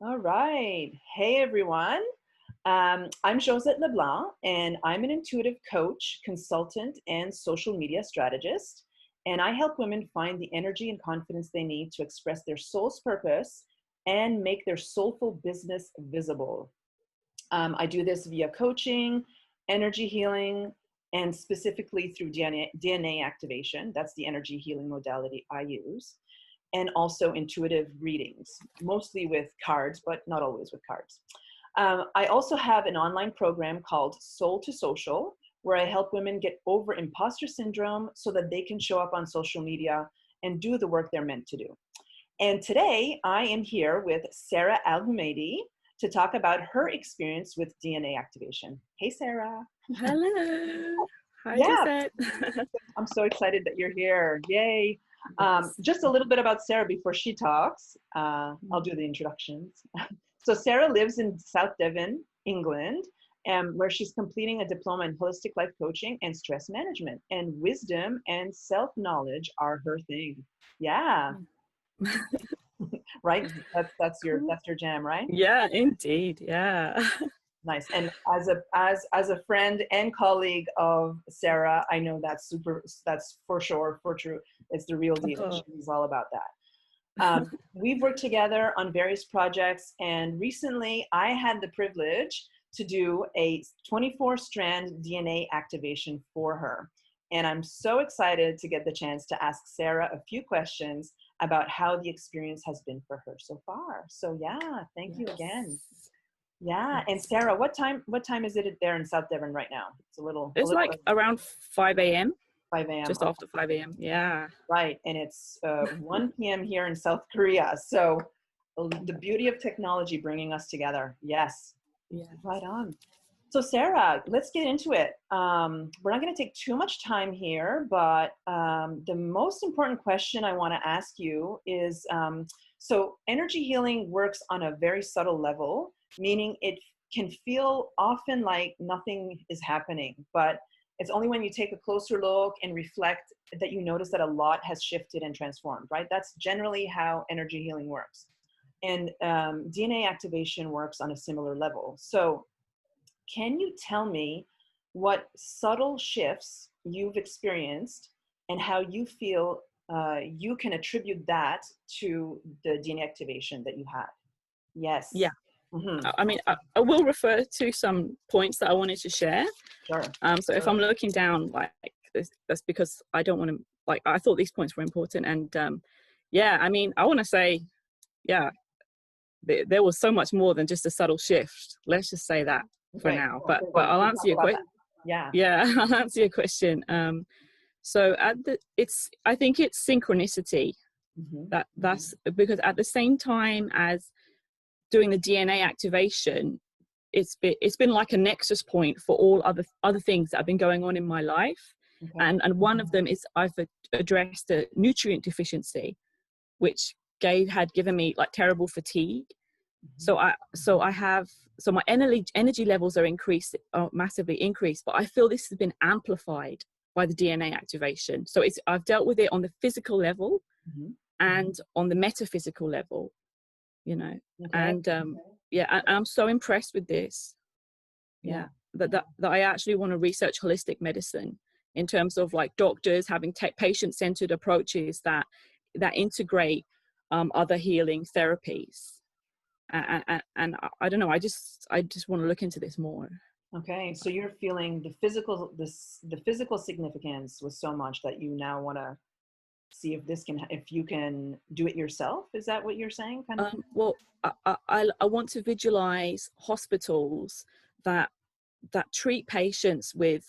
All right. Hey, everyone. I'm Josette Leblanc, and I'm an intuitive coach, consultant, and social media strategist. And I help women find the energy and confidence they need to express their soul's purpose and make their soulful business visible. I do this via coaching, energy healing, and specifically through DNA activation. That's the energy healing modality I use. And also intuitive readings, mostly with cards, but not always with cards. I also have an online program called Soul to Social, where I help women get over imposter syndrome so that they can show up on social media and do the work they're meant to do. And today I am here with Sarah Louise to talk about her experience with DNA activation. Hey, Sarah. Hello. Hi, Yeah, Josette. I'm so excited that you're here. Yay. Just a little bit about Sarah before she talks. I'll do the introductions. So Sarah lives in South Devon, England, where she's completing a diploma in holistic life coaching and stress management. And wisdom and self-knowledge are her thing. Yeah. Right? That's your jam, right? Yeah, indeed. Yeah. Nice. And as a friend and colleague of Sarah, I know that's for sure, for true. It's the real deal. Oh. She's all about that. We've worked together on various projects, and recently I had the privilege to do a 24-strand DNA activation for her. And I'm so excited to get the chance to ask Sarah a few questions about how the experience has been for her so far. So yeah, thank you again. Yeah, and Sarah, what time is it there in South Devon right now? It's like around 5 a.m. 5 a.m. Just after 5 a.m. Yeah. Right, and it's 1 p.m. here in South Korea. So the beauty of technology bringing us together. Yes. Yeah. Right on. So Sarah, let's get into it. We're not going to take too much time here, but the most important question I want to ask you is, so energy healing works on a very subtle level, meaning it can feel often like nothing is happening, but it's only when you take a closer look and reflect that you notice that a lot has shifted and transformed, right? That's generally how energy healing works. And DNA activation works on a similar level. So can you tell me what subtle shifts you've experienced and how you feel you can attribute that to the DNA activation that you had? Yes. Yeah. Mm-hmm. I mean, I will refer to some points that I wanted to share. Sure. So if I'm looking down like this, that's because I don't want to, like, I thought these points were important. And yeah, I mean, I want to say, yeah, there was so much more than just a subtle shift. Let's just say that for now. But I'll answer your question. Yeah, I'll answer your question. So I think it's synchronicity. Mm-hmm. That's because at the same time as doing the DNA activation, it's been like a nexus point for all other things that have been going on in my life. Okay. And one of them is I've addressed a nutrient deficiency, which had given me like terrible fatigue. So my energy levels are massively increased, but I feel this has been amplified by the DNA activation. So I've dealt with it on the physical level, mm-hmm. and on the metaphysical level, you know. Okay. And yeah, I'm so impressed with this. Yeah. That I actually want to research holistic medicine in terms of like doctors having patient-centered approaches that integrate other healing therapies. And I don't know, I just want to look into this more. Okay, so you're feeling the physical significance was so much that you now want to see if you can do it yourself. Is that what you're saying? Kind of. Well, I want to visualize hospitals that treat patients with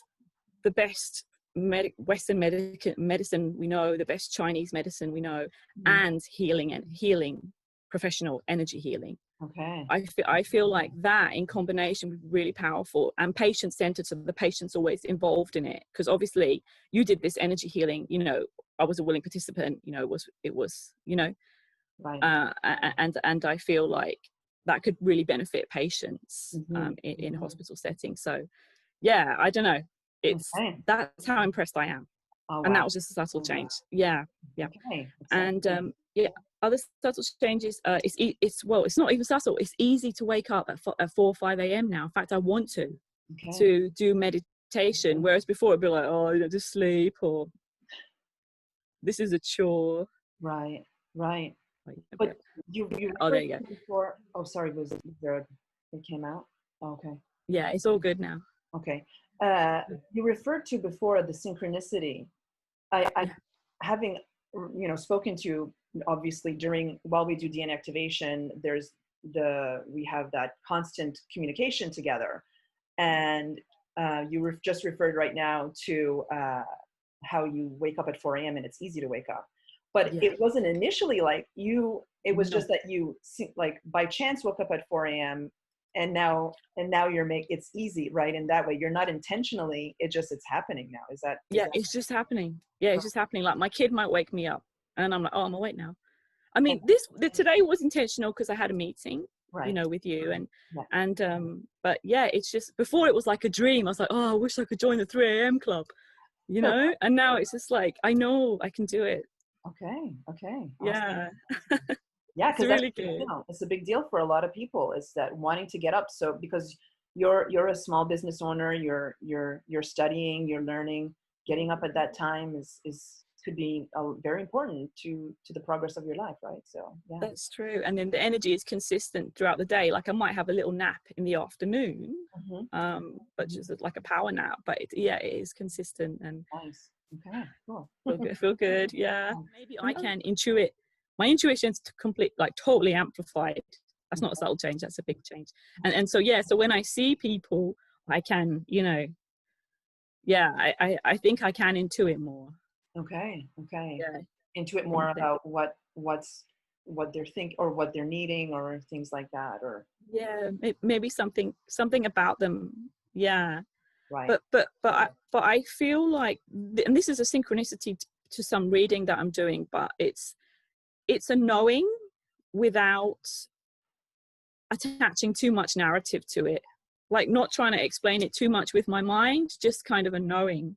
the best Western medicine we know, the best Chinese medicine we know, mm-hmm. and healing professional energy healing. Okay. I feel like that in combination would be really powerful and patient-centered, so the patient's always involved in it. Because obviously you did this energy healing, you know, I was a willing participant, you know, it was, you know, right. And I feel like that could really benefit patients, mm-hmm. in mm-hmm. hospital settings. So yeah, I don't know. That's how impressed I am. Oh, wow. And that was just a subtle change. Yeah. Okay. And Yeah, other subtle changes. It's not even subtle. It's easy to wake up at 4 or 5 a.m. now. In fact, I want to do meditation, whereas before it'd be like, oh, just sleep, or this is a chore. Right, right. But you oh, there referred you go. to before. Oh, sorry. Was there? It came out. Okay. Yeah, it's all good now. Okay. You referred to before the synchronicity. I having spoken to you obviously while we do DNA activation, we have that constant communication together, and you just referred right now to how you wake up at 4 a.m. and it's easy to wake up, but it wasn't initially like you. It was just that you like by chance woke up at 4 a.m. and now it's easy, right? And that way you're not intentionally, it's happening now. Is that it's just happening. It's just happening. Like my kid might wake me up and I'm like, oh, I'm awake now. I mean, today was intentional because I had a meeting, with you but yeah, it's just, before it was like a dream. I was like, oh, I wish I could join the 3 a.m. club, and now it's just like, I know I can do it. Okay. Awesome. Yeah. Yeah, because really good. It's a big deal for a lot of people, is that wanting to get up. So because you're a small business owner, you're studying, you're learning, getting up at that time could be very important to the progress of your life, right? So yeah, that's true. And then the energy is consistent throughout the day. Like I might have a little nap in the afternoon, but just like a power nap. But it is consistent and nice. Okay, cool. Feel good. Yeah, maybe I can intuit. My intuition's totally amplified. That's not a subtle change. That's a big change. And so so when I see people, I can I think I can intuit more. Okay. Yeah. Intuit more about what they're thinking or what they're needing or things like that, or maybe something about them. Yeah. Right. But I feel like, and this is a synchronicity to some reading that I'm doing, but it's a knowing without attaching too much narrative to it, like not trying to explain it too much with my mind, just kind of a knowing.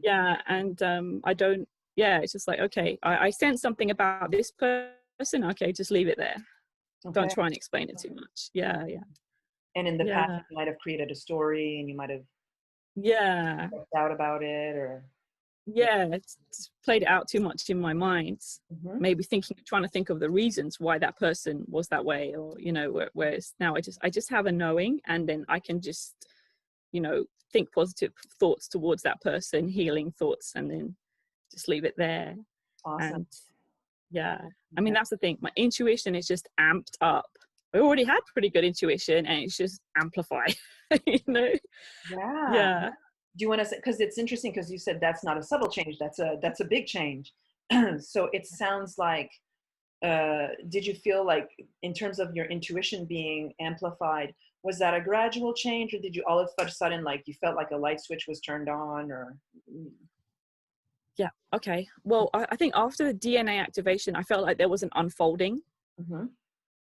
Yeah. And I don't, it's just like, okay, I sense something about this person, okay, just leave it there. Don't try and explain it too much. Yeah. And in the past you might have created a story and you might have out about it, or it's played it out too much in my mind, maybe trying to think of the reasons why that person was that way, or whereas now I just have a knowing, and then I can just think positive thoughts towards that person, healing thoughts, and then just leave it there. Awesome. And I mean, that's the thing, my intuition is just amped up. I already had pretty good intuition and it's just amplified. Yeah. Do you want to say, because it's interesting because you said that's not a subtle change, that's a big change. So it sounds like did you feel like, in terms of your intuition being amplified, was that a gradual change, or did you all of a sudden, like, you felt like a light switch was turned on, or? Yeah. Okay. Well, I think after the DNA activation, I felt like there was an unfolding.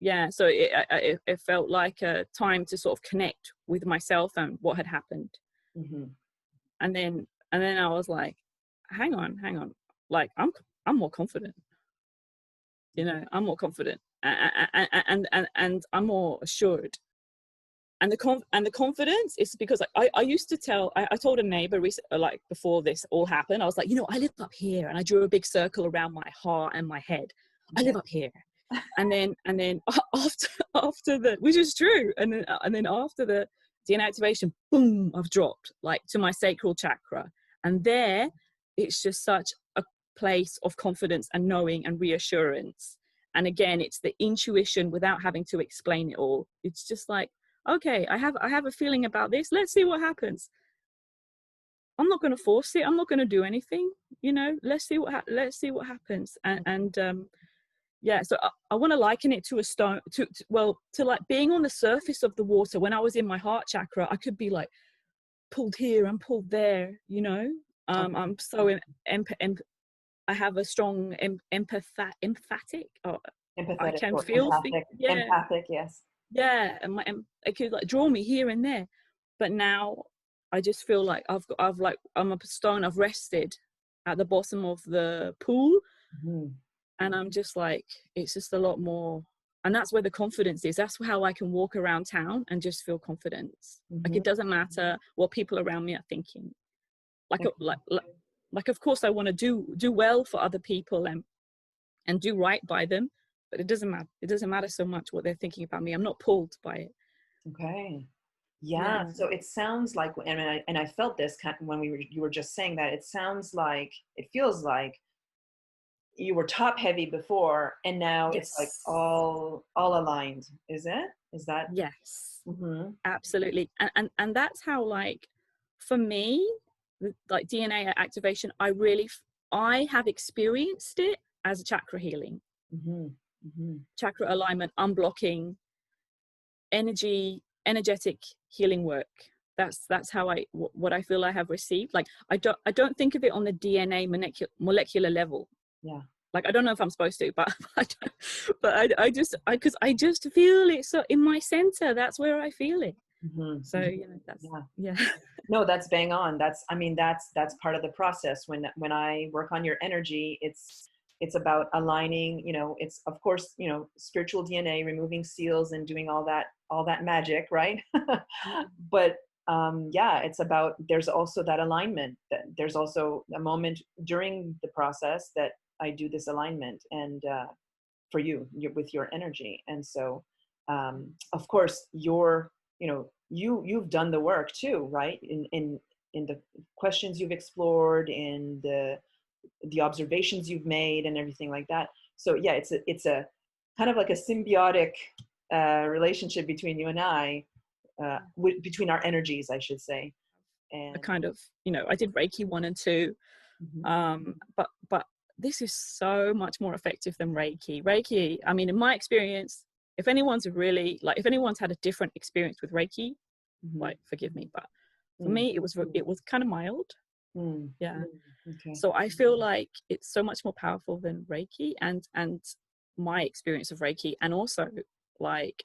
Yeah. So it felt like a time to sort of connect with myself and what had happened. And then I was like, hang on. Like, I'm more confident. I'm more confident, and I'm more assured. And the confidence is because I used to I told a neighbor like before this all happened, I was like, I live up here, and I drew a big circle around my heart and my head. I live up here. And then after the, which is true, and then after the DNA activation, boom, I've dropped like to my sacral chakra, and there it's just such a place of confidence and knowing and reassurance. And again, it's the intuition without having to explain it all. It's just like, okay, I have a feeling about this. Let's see what happens. I'm not going to force it. I'm not going to do anything. Let's see what happens. So I want to liken it to a stone, to like being on the surface of the water. When I was in my heart chakra, I could be like pulled here and pulled there. I'm so I have a strong emphatic. I can feel empathic. Empathic, yes. Yeah, and it could like draw me here and there, but now I just feel like I'm a stone. I've rested at the bottom of the pool, Mhm. And I'm just like, it's just a lot more. And that's where the confidence is. That's how I can walk around town and just feel confidence. Like, Mhm. it doesn't matter what people around me are thinking. Like, Okay. of course I want to do well for other people and do right by them, but it doesn't matter. It doesn't matter so much what they're thinking about me. I'm not pulled by it. Okay. Yeah. Yeah. So it sounds like, and I felt this when you were just saying that. It sounds like, it feels like you were top heavy before, and now it's like Yes. all aligned. Is it? Is that? Yes. Mm-hmm. Absolutely. And that's how, like, for me, like DNA activation, I have experienced it as a chakra healing, Mm-hmm. Mm-hmm. chakra alignment, unblocking, energetic healing work. That's how what I feel I have received. Like, I don't think of it on the DNA molecular level. Yeah. Like, I don't know if I'm supposed to, but I just feel it so in my center. That's where I feel it. So, Mm-hmm. that's, Yeah. yeah. No, that's bang on. That's part of the process. When I work on your energy, it's about aligning, it's, of course, spiritual DNA, removing seals and doing all that magic, right? But yeah, it's about, there's also that alignment, that there's also a moment during the process that I do this alignment, and for with your energy. And so of course you've done the work too, right? In the questions you've explored, in the observations you've made and everything like that. So yeah, it's a kind of like a symbiotic relationship between you and I, between our energies, I should say. A And kind of, I did Reiki 1 and 2, mhm, but this is so much more effective than Reiki. I mean, in my experience, if anyone's had a different experience with Reiki, mhm, like, forgive me, but for mm, me it was kind of mild. mm, Yeah. okay. So I feel like it's so much more powerful than Reiki, and my experience of Reiki, and also, like,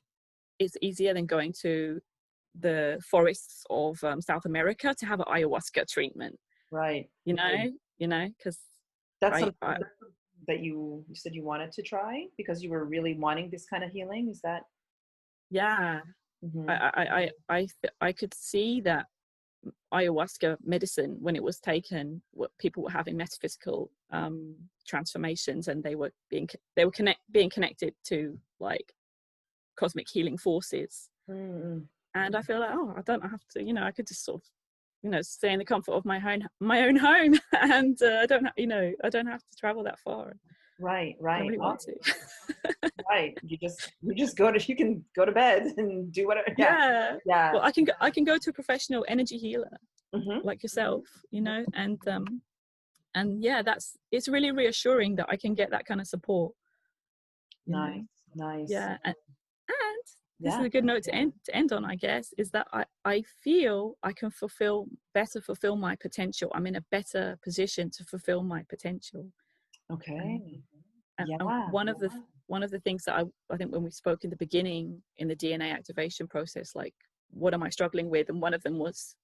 it's easier than going to the forests of South America to have an ayahuasca treatment, Right. because That's I something that you said you wanted to try because you were really wanting this kind of healing. Is that? yeah, Mm-hmm. I could see that ayahuasca medicine, when it was taken, what people were having metaphysical transformations, and being connected to, like, cosmic healing forces. Mm-hmm. And I feel like, I don't have to, I could just sort of, stay in the comfort of my own home, and I don't have to travel that far. Right, I don't right. really Oh, want to. right. You just you can go to bed and do whatever. Yeah. Yeah. Yeah. Well, I can go to a professional energy healer Mm-hmm. like yourself, and yeah, it's really reassuring that I can get that kind of support, you Nice. know. Nice. Yeah. And this is Yeah. a good note to end on, I guess, is that I feel I can fulfill my potential. I'm in a better position to fulfill my potential. And, Okay. and Yeah. one of the things that I think, when we spoke in the beginning in the DNA activation process, like, what am I struggling with? And one of them was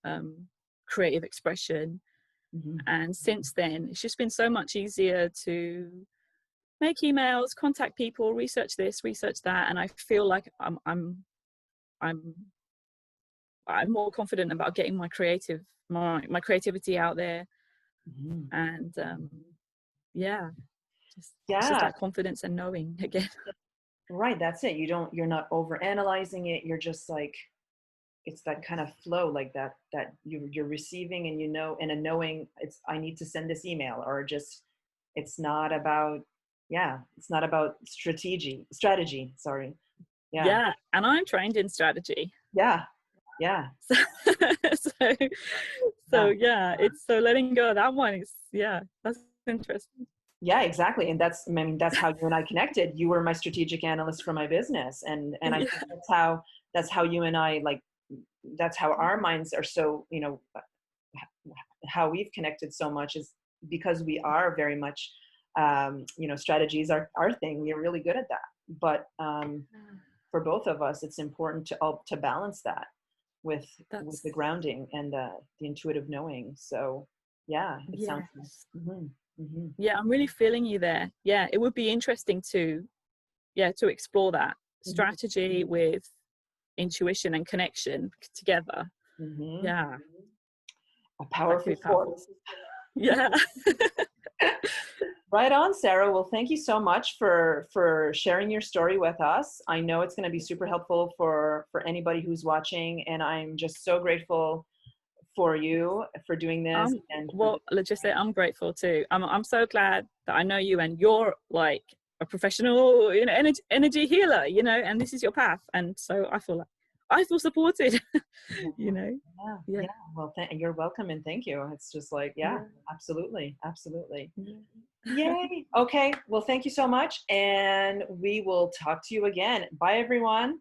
creative expression. Mm-hmm. And since then, it's just been so much easier to make emails, contact people, research this, research that, and I feel like I'm more confident about getting my creativity out there, Mm-hmm. and yeah, it's just Yeah. that confidence and knowing again. Right. That's it. You're not over analyzing it. You're just like, it's that kind of flow, like that you're receiving, and and a knowing, I need to send this email, or just, it's not about, yeah, it's not about strategy, sorry. Yeah. Yeah, and I'm trained in strategy. Yeah. Yeah. So, so, so Yeah. yeah, it's so letting go of that one is, yeah, that's interesting. Yeah, exactly. And that's how you and I connected. You were my strategic analyst for my business, and I Yeah. think that's how you and I, like, that's how our minds are so, how we've connected so much, is because we are very much, strategies are our thing. We're really good at that. But for both of us, it's important to balance that with That's the grounding and the intuitive knowing. So yeah, it sounds. Yes. Mm-hmm. Yeah, I'm really feeling you there. Yeah, it would be interesting to explore that strategy with intuition and connection together. Yeah, A that could powerful be powerful. force. Yeah. Right on, Sarah. Well, thank you so much for sharing your story with us. I know it's going to be super helpful for anybody who's watching, and I'm just so grateful for you for doing this. And Well, let's just say I'm grateful too. I'm so glad that I know you, and you're like a professional, energy healer, and this is your path, and so I feel supported. yeah. Well, you're welcome, and thank you. It's just like, absolutely. Yay. Okay. Well, thank you so much, and we will talk to you again. Bye, everyone.